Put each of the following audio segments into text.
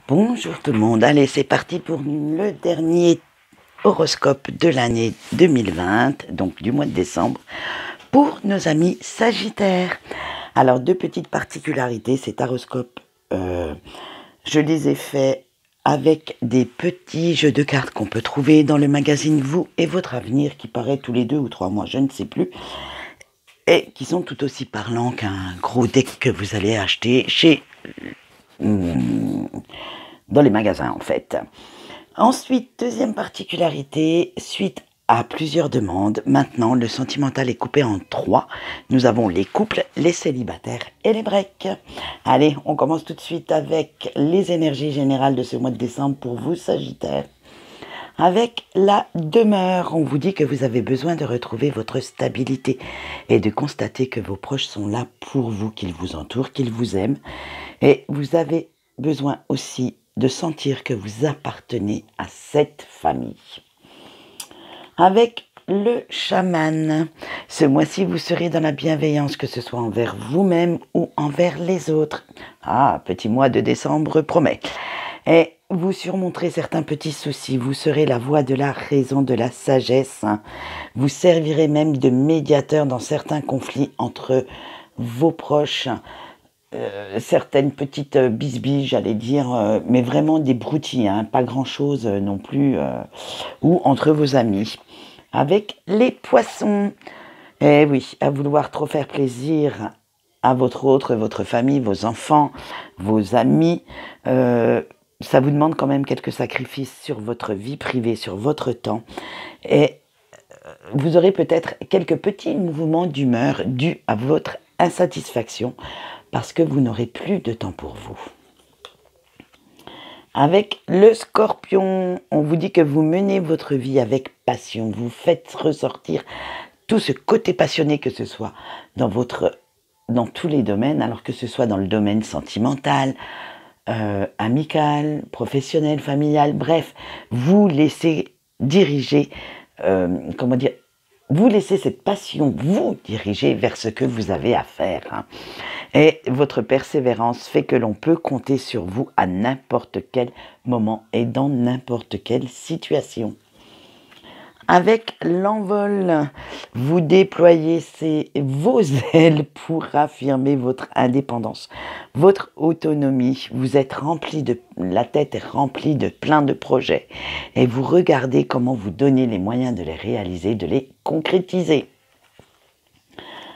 Bonjour tout le monde, allez c'est parti pour le dernier horoscope de l'année 2020, donc du mois de décembre, pour nos amis Sagittaires. Alors deux petites particularités, cet horoscope, je les ai faits avec des petits jeux de cartes qu'on peut trouver dans le magazine Vous et Votre Avenir, qui paraît tous les 2 ou 3 mois, je ne sais plus, et qui sont tout aussi parlants qu'un gros deck que vous allez acheter chez... dans les magasins en fait. Ensuite, deuxième particularité, suite à plusieurs demandes, maintenant le sentimental est coupé en 3. Nous avons les couples, les célibataires et les breaks. Allez, on commence tout de suite avec les énergies générales de ce mois de décembre pour vous Sagittaires. Avec la demeure, on vous dit que vous avez besoin de retrouver votre stabilité et de constater que vos proches sont là pour vous, qu'ils vous entourent, qu'ils vous aiment. Et vous avez besoin aussi de sentir que vous appartenez à cette famille. Avec le chaman, ce mois-ci, vous serez dans la bienveillance, que ce soit envers vous-même ou envers les autres. Ah, petit mois de décembre promet. Et vous surmonterez certains petits soucis, vous serez la voix de la raison, de la sagesse. Vous servirez même de médiateur dans certains conflits entre vos proches. Certaines petites bisbilles, j'allais dire, mais vraiment des broutilles, hein, pas grand-chose non plus, ou entre vos amis. Avec les poissons, eh oui, à vouloir trop faire plaisir à votre famille, vos enfants, vos amis, ça vous demande quand même quelques sacrifices sur votre vie privée, sur votre temps, et vous aurez peut-être quelques petits mouvements d'humeur dus à votre insatisfaction, parce que vous n'aurez plus de temps pour vous. Avec le Scorpion, on vous dit que vous menez votre vie avec passion, vous faites ressortir tout ce côté passionné, que ce soit dans tous les domaines, alors que ce soit dans le domaine sentimental, amical, professionnel, familial, bref, vous laissez diriger, vous laissez cette passion vous diriger vers ce que vous avez à faire, hein. Et votre persévérance fait que l'on peut compter sur vous à n'importe quel moment et dans n'importe quelle situation. Avec l'envol, vous déployez vos ailes pour affirmer votre indépendance, votre autonomie. Vous êtes la tête est remplie de plein de projets et vous regardez comment vous donner les moyens de les réaliser, de les concrétiser.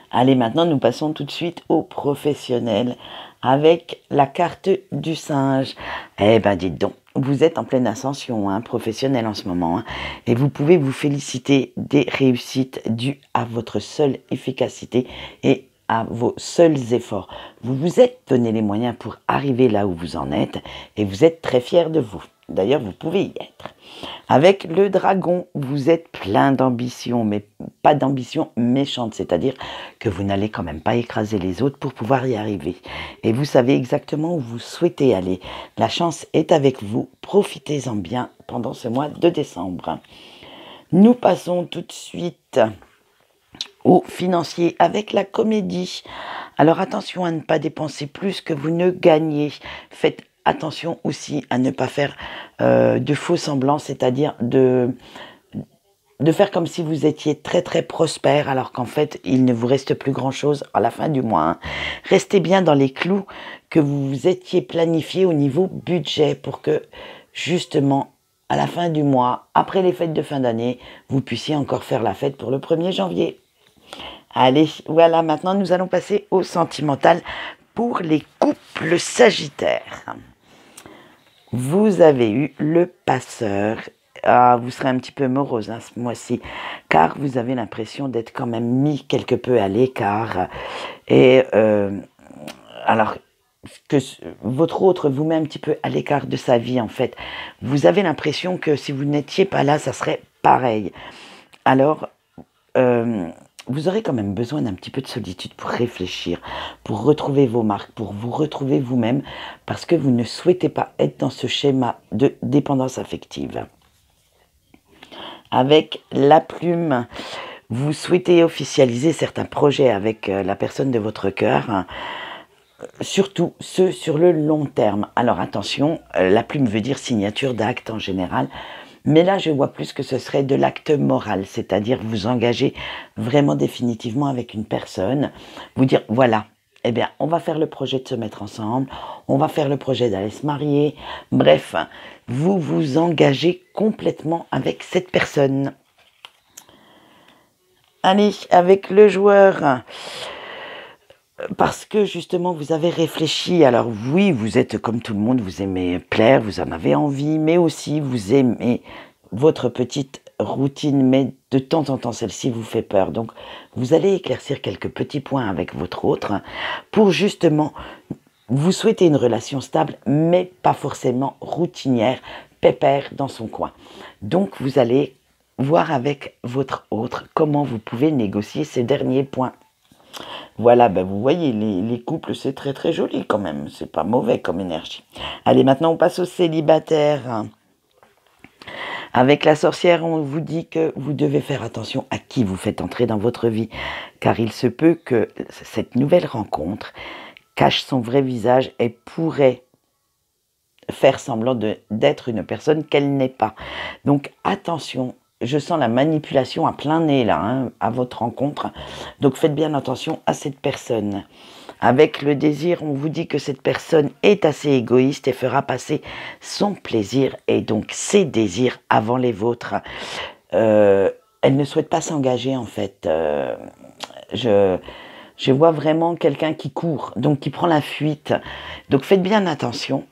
Allez, maintenant, nous passons tout de suite aux professionnels avec la carte du singe. Eh ben, dites donc, vous êtes en pleine ascension, hein, professionnelle en ce moment, hein, et vous pouvez vous féliciter des réussites dues à votre seule efficacité et à vos seuls efforts. Vous vous êtes donné les moyens pour arriver là où vous en êtes et vous êtes très fiers de vous. D'ailleurs, vous pouvez y être. Avec le dragon, vous êtes plein d'ambition, mais pas d'ambition méchante, c'est-à-dire que vous n'allez quand même pas écraser les autres pour pouvoir y arriver. Et vous savez exactement où vous souhaitez aller. La chance est avec vous, profitez-en bien pendant ce mois de décembre. Nous passons tout de suite aux financiers avec la comédie. Alors attention à ne pas dépenser plus que vous ne gagnez. Faites attention aussi à ne pas faire de faux semblants, c'est-à-dire de faire comme si vous étiez très très prospère alors qu'en fait il ne vous reste plus grand-chose à la fin du mois, hein. Restez bien dans les clous que vous vous étiez planifié au niveau budget pour que justement à la fin du mois, après les fêtes de fin d'année, vous puissiez encore faire la fête pour le 1er janvier. Allez, voilà, maintenant nous allons passer au sentimental pour les couples sagittaires. Vous avez eu le passeur. Ah, vous serez un petit peu morose, hein, ce mois-ci, car vous avez l'impression d'être quand même mis quelque peu à l'écart. Et alors que votre autre vous met un petit peu à l'écart de sa vie, en fait. Vous avez l'impression que si vous n'étiez pas là, ça serait pareil. Alors, vous aurez quand même besoin d'un petit peu de solitude pour réfléchir, pour retrouver vos marques, pour vous retrouver vous-même, parce que vous ne souhaitez pas être dans ce schéma de dépendance affective. Avec la plume, vous souhaitez officialiser certains projets avec la personne de votre cœur. surtout ceux sur le long terme. Alors attention, la plume veut dire signature d'acte en général, mais là je vois plus que ce serait de l'acte moral, c'est-à-dire vous engager vraiment définitivement avec une personne, vous dire voilà, eh bien on va faire le projet de se mettre ensemble, on va faire le projet d'aller se marier, bref, vous vous engagez complètement avec cette personne. Allez, avec le joueur, parce que justement vous avez réfléchi, alors oui, vous êtes comme tout le monde, vous aimez plaire, vous en avez envie, mais aussi vous aimez votre petite routine, mais de temps en temps celle-ci vous fait peur. Donc vous allez éclaircir quelques petits points avec votre autre pour justement vous souhaiter une relation stable, mais pas forcément routinière, pépère dans son coin. Donc vous allez voir avec votre autre comment vous pouvez négocier ces derniers points. Voilà, ben vous voyez, les couples, c'est très très joli quand même. C'est pas mauvais comme énergie. Allez, maintenant on passe aux célibataires. Avec la sorcière, on vous dit que vous devez faire attention à qui vous faites entrer dans votre vie. Car il se peut que cette nouvelle rencontre cache son vrai visage et pourrait faire semblant d'être une personne qu'elle n'est pas. Donc attention, je sens la manipulation à plein nez là, hein, à votre rencontre. Donc faites bien attention à cette personne. Avec le désir, on vous dit que cette personne est assez égoïste et fera passer son plaisir et donc ses désirs avant les vôtres. Elle ne souhaite pas s'engager en fait. Je vois vraiment quelqu'un qui court, donc qui prend la fuite. Donc faites bien attention.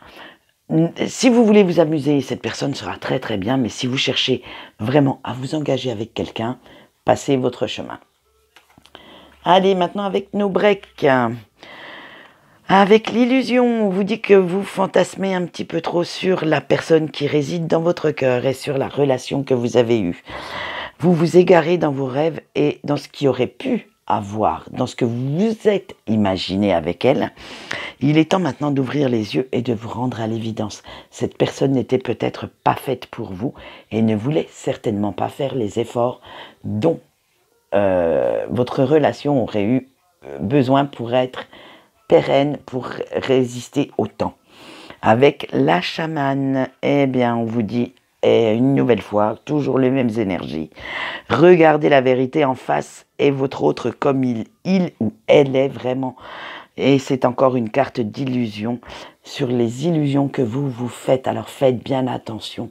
Si vous voulez vous amuser, cette personne sera très très bien, mais si vous cherchez vraiment à vous engager avec quelqu'un, passez votre chemin. Allez, maintenant avec nos breaks. Avec l'illusion, on vous dit que vous fantasmez un petit peu trop sur la personne qui réside dans votre cœur et sur la relation que vous avez eue. Vous vous égarez dans vos rêves et dans ce qui aurait pu avoir, dans ce que vous vous êtes imaginé avec elle. Il est temps maintenant d'ouvrir les yeux et de vous rendre à l'évidence. Cette personne n'était peut-être pas faite pour vous et ne voulait certainement pas faire les efforts dont votre relation aurait eu besoin pour être pérenne, pour résister au temps. Avec la chamane, eh bien, on vous dit, une nouvelle fois, toujours les mêmes énergies. Regardez la vérité en face et votre autre comme il ou elle est vraiment. Et c'est encore une carte d'illusion sur les illusions que vous vous faites. Alors faites bien attention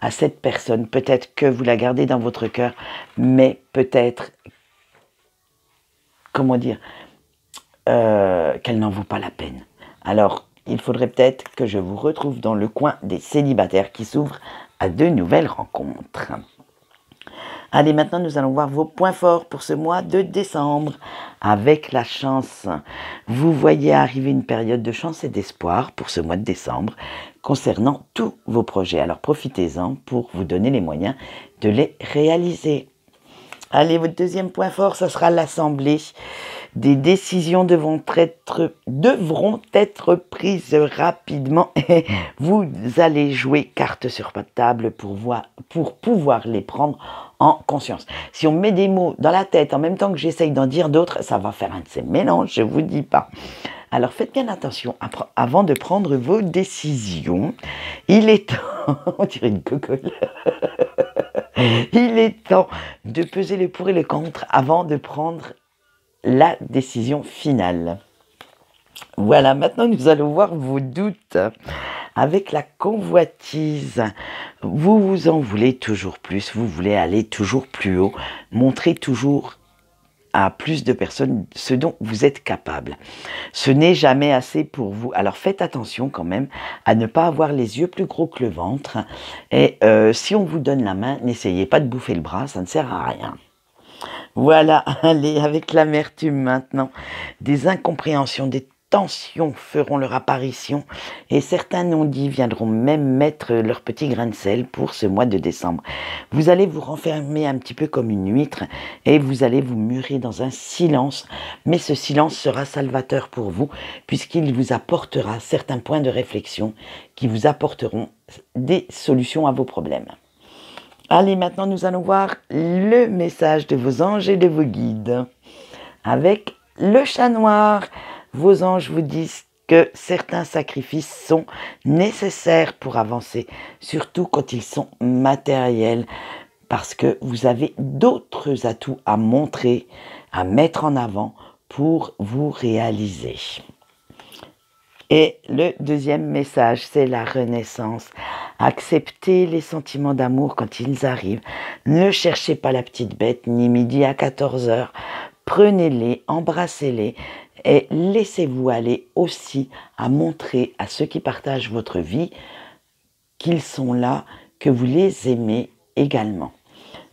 à cette personne. Peut-être que vous la gardez dans votre cœur, mais peut-être, comment dire, qu'elle n'en vaut pas la peine. Alors, il faudrait peut-être que je vous retrouve dans le coin des célibataires qui s'ouvrent à de nouvelles rencontres. Allez, maintenant nous allons voir vos points forts pour ce mois de décembre. Avec la chance, vous voyez arriver une période de chance et d'espoir pour ce mois de décembre concernant tous vos projets. Alors profitez-en pour vous donner les moyens de les réaliser. Allez, votre deuxième point fort, ça sera l'assemblée. Des décisions devront être prises rapidement et vous allez jouer carte sur table pour pouvoir les prendre en conscience. Si on met des mots dans la tête en même temps que j'essaye d'en dire d'autres, ça va faire un de ces mélanges, je vous dis pas. Alors faites bien attention avant de prendre vos décisions. Il est temps, on dirait une cocolle. Il est temps de peser le pour et le contre avant de prendre la décision finale. Voilà, maintenant nous allons voir vos doutes. Avec la convoitise, vous vous en voulez toujours plus, vous voulez aller toujours plus haut, montrer toujours à plus de personnes ce dont vous êtes capable. Ce n'est jamais assez pour vous. Alors faites attention quand même à ne pas avoir les yeux plus gros que le ventre. Et si on vous donne la main, n'essayez pas de bouffer le bras, ça ne sert à rien. Voilà, allez, avec l'amertume maintenant. Des incompréhensions, des tensions feront leur apparition et certains non-dits viendront même mettre leur petit grain de sel pour ce mois de décembre. Vous allez vous renfermer un petit peu comme une huître et vous allez vous murer dans un silence, mais ce silence sera salvateur pour vous puisqu'il vous apportera certains points de réflexion qui vous apporteront des solutions à vos problèmes. Allez, maintenant nous allons voir le message de vos anges et de vos guides avec le chat noir. Vos anges vous disent que certains sacrifices sont nécessaires pour avancer, surtout quand ils sont matériels, parce que vous avez d'autres atouts à montrer, à mettre en avant pour vous réaliser. Et le deuxième message, c'est la renaissance. Acceptez les sentiments d'amour quand ils arrivent. Ne cherchez pas la petite bête, ni midi à 14 heures. Prenez-les, embrassez-les et laissez-vous aller aussi à montrer à ceux qui partagent votre vie qu'ils sont là, que vous les aimez également.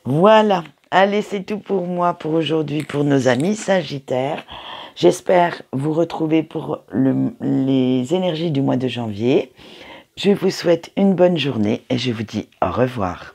Voilà, allez, c'est tout pour moi pour aujourd'hui, pour nos amis Sagittaires. J'espère vous retrouver pour les énergies du mois de janvier. Je vous souhaite une bonne journée et je vous dis au revoir.